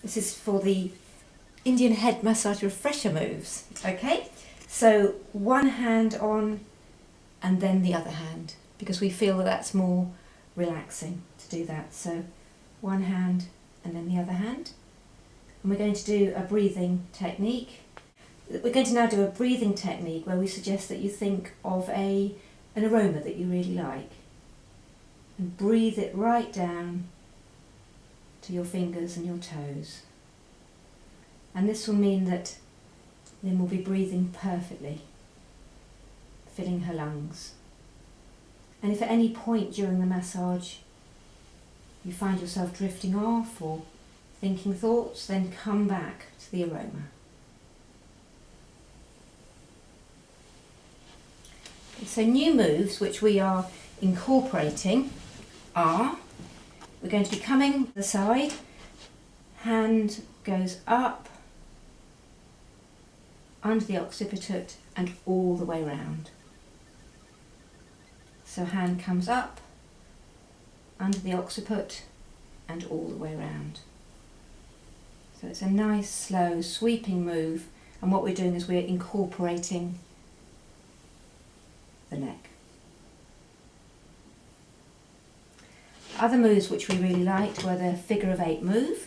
This is for the Indian head massage refresher moves. Okay, so one hand on and then the other hand, because we feel that that's more relaxing to do that. So one hand and then the other hand. And we're going to do a breathing technique. We're going to now do a breathing technique where we suggest that you think of an aroma that you really like and breathe it right down to your fingers and your toes. And this will mean that Lynn will be breathing perfectly, filling her lungs. And if at any point during the massage you find yourself drifting off or thinking thoughts, then come back to the aroma. So new moves which we are incorporating are, we're going to be coming to the side, hand goes up, under the occiput and all the way round. So hand comes up, under the occiput and all the way round. So it's a nice slow sweeping move, and what we're doing is we're incorporating the neck. Other moves which we really liked were the figure of 8 move,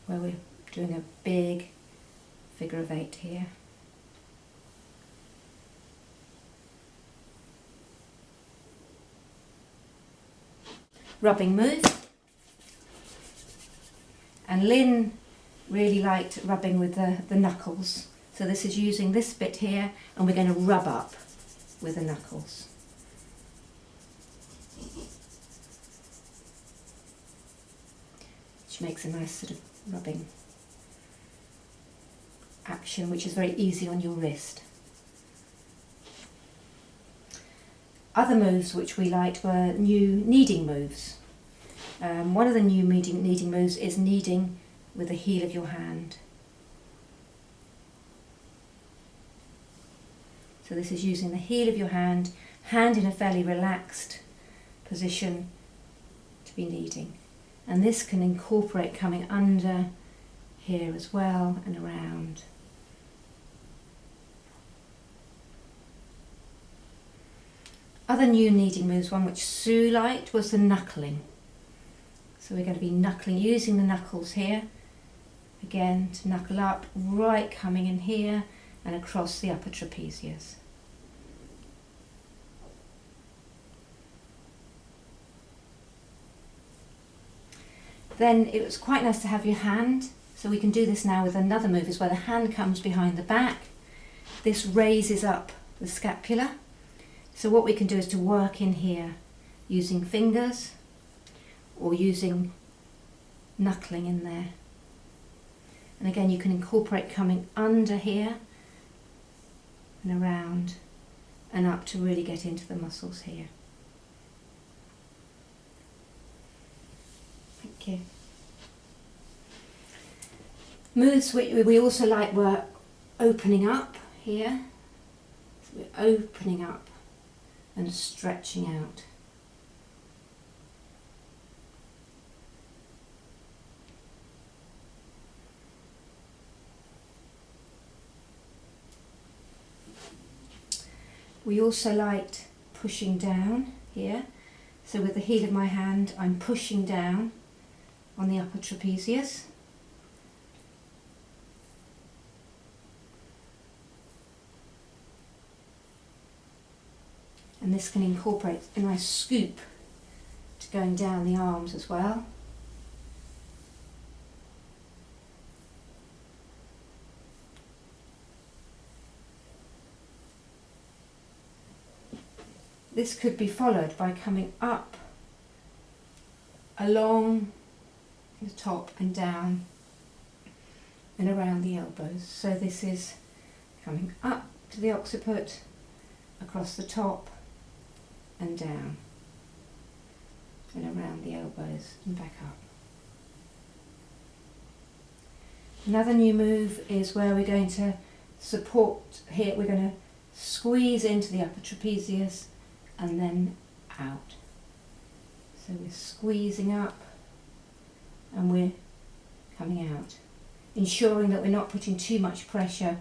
where we're doing a big figure of 8 here. Rubbing move. And Lynn really liked rubbing with the knuckles. So this is using this bit here, and we're going to rub up with the knuckles. Which makes a nice sort of rubbing action, which is very easy on your wrist. Other moves which we liked were new kneading moves. One of the new kneading moves is kneading with the heel of your hand. So this is using the heel of your hand in a fairly relaxed position to be kneading. And this can incorporate coming under here as well and around. Other new kneading moves, one which Sue liked, was the knuckling. So we're going to be knuckling, using the knuckles here, again to knuckle up, right coming in here and across the upper trapezius. Then it was quite nice to have your hand, so we can do this now with another move, is where the hand comes behind the back. This raises up the scapula. So what we can do is to work in here using fingers or using knuckling in there. And again, you can incorporate coming under here and around and up to really get into the muscles here. Thank you. Moves we also like were opening up here. So we're opening up and stretching out. We also liked pushing down here. So with the heel of my hand, I'm pushing down on the upper trapezius. And this can incorporate a nice scoop to going down the arms as well. This could be followed by coming up along the top and down and around the elbows. So this is coming up to the occiput, across the top and down and around the elbows and back up. Another new move is where we're going to support here, we're going to squeeze into the upper trapezius and then out. So we're squeezing up and we're coming out, ensuring that we're not putting too much pressure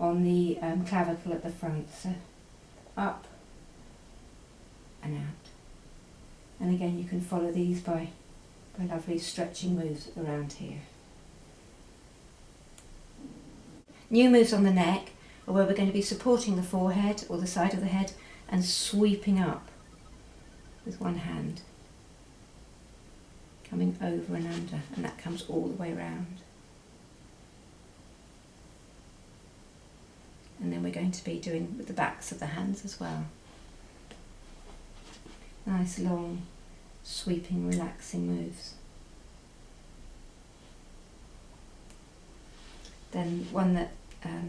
on the clavicle at the front. So up and out. And again, you can follow these by lovely stretching moves around here. New moves on the neck are where we're going to be supporting the forehead or the side of the head and sweeping up with one hand, coming over and under, and that comes all the way around. And then we're going to be doing with the backs of the hands as well. Nice long sweeping relaxing moves. Then one that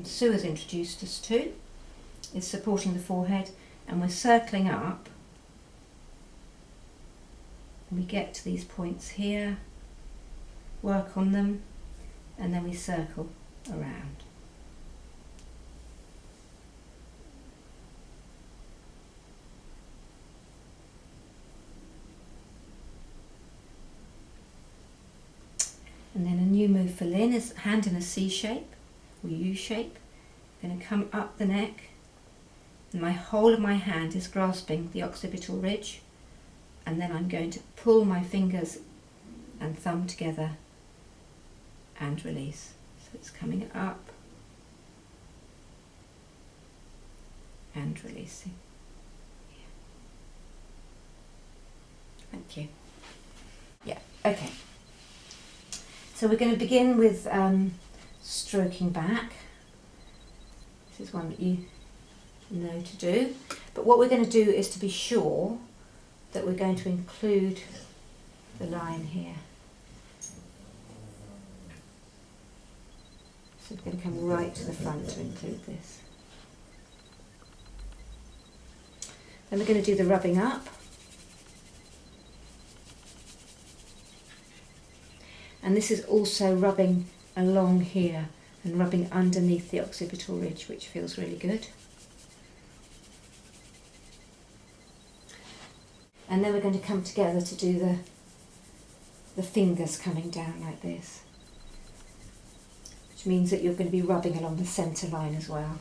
Sue has introduced us to is supporting the forehead, and we're circling up, and we get to these points here, work on them, and then we circle around. And then a new move for Lynn is hand in a C shape or U shape. I'm going to come up the neck, and my whole of my hand is grasping the occipital ridge, and then I'm going to pull my fingers and thumb together and release. So it's coming up and releasing. Thank you. Yeah, okay. So we're going to begin with stroking back. This is one that you know to do. But what we're going to do is to be sure that we're going to include the line here. So we're going to come right to the front to include this. Then we're going to do the rubbing up. And this is also rubbing along here and rubbing underneath the occipital ridge, which feels really good. And then we're going to come together to do the fingers coming down like this, which means that you're going to be rubbing along the centre line as well.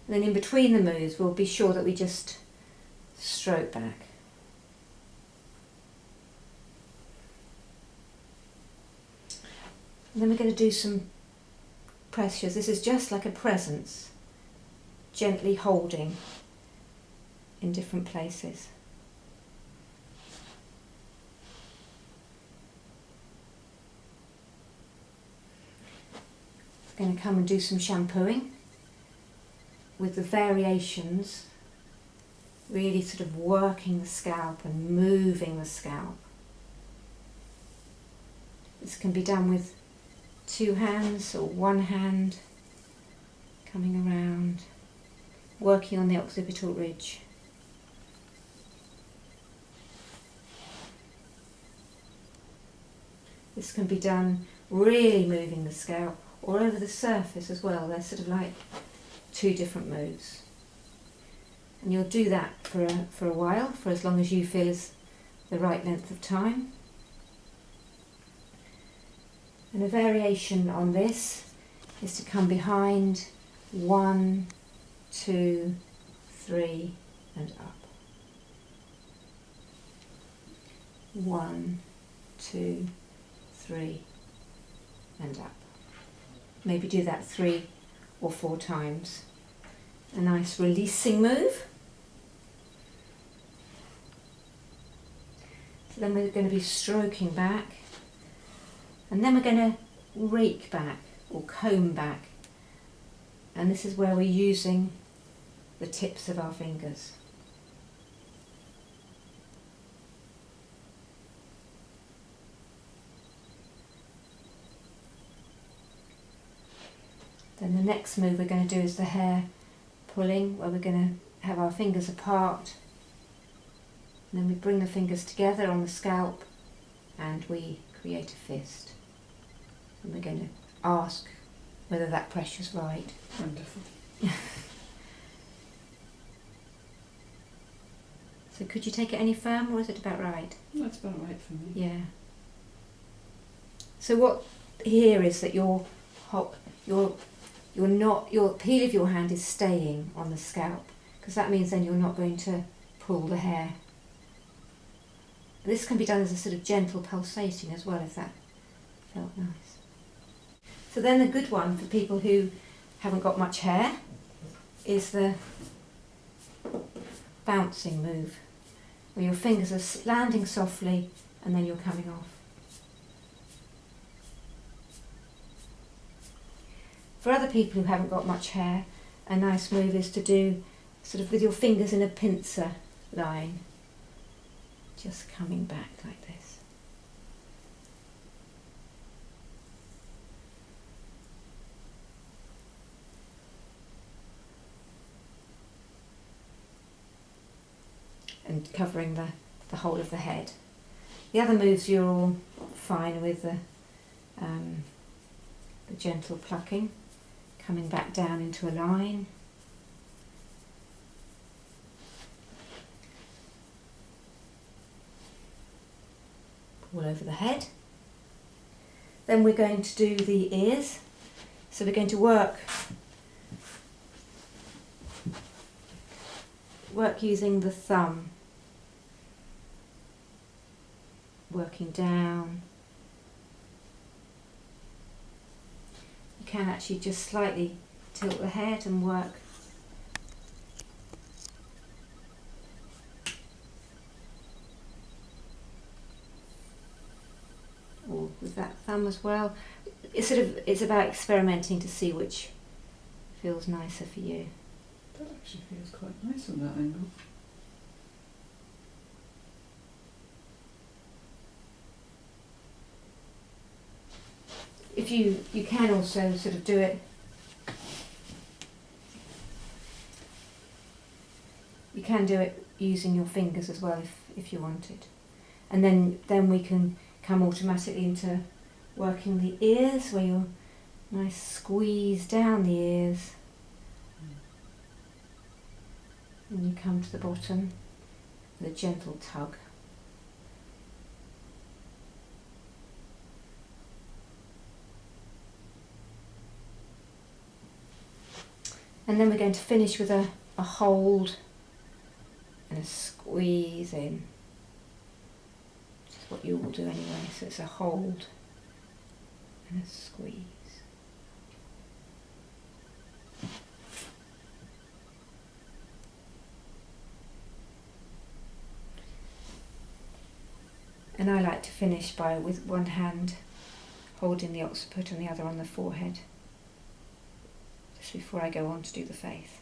And then in between the moves, we'll be sure that we just stroke back. And then we're going to do some pressures. This is just like a presence, gently holding in different places. We're going to come and do some shampooing with the variations, really sort of working the scalp and moving the scalp. This can be done with two hands or one hand, coming around, working on the occipital ridge. This can be done really moving the scalp or over the surface as well. They're sort of like two different moves. And you'll do that for a while, for as long as you feel is the right length of time. And a variation on this is to come behind, 1, 2, 3, and up. 1, 2, 3, and up. Maybe do that 3 or 4 times. A nice releasing move. So then we're going to be stroking back, and then we're going to rake back or comb back, and this is where we're using the tips of our fingers. Then the next move we're going to do is the hair pulling, where we're going to have our fingers apart, and then we bring the fingers together on the scalp and we create a fist. And we're going to ask whether that pressure's right. Wonderful. So could you take it any firmer, or is it about right? That's about right for me. Yeah. So what here is that your peel of your hand is staying on the scalp, because that means then you're not going to pull the hair. This can be done as a sort of gentle pulsating as well, if that felt nice. So then the good one for people who haven't got much hair is the bouncing move, where your fingers are landing softly and then you're coming off. For other people who haven't got much hair, a nice move is to do sort of with your fingers in a pincer line, just coming back like this. And covering the whole of the head. The other moves you're all fine with, the gentle plucking, coming back down into a line. All over the head. Then we're going to do the ears. So we're going to work using the thumb, working down. You can actually just slightly tilt the head and work or with that thumb as well. It's about experimenting to see which feels nicer for you. That actually feels quite nice on that angle. If you can also sort of do it, you can do it using your fingers as well if you wanted. And then we can come automatically into working the ears, where you nice squeeze down the ears. And you come to the bottom with a gentle tug. And then we're going to finish with a hold and a squeeze in. Which is what you will do anyway, so it's a hold and a squeeze. And I like to finish with one hand holding the occiput and the other on the forehead, just before I go on to do the face.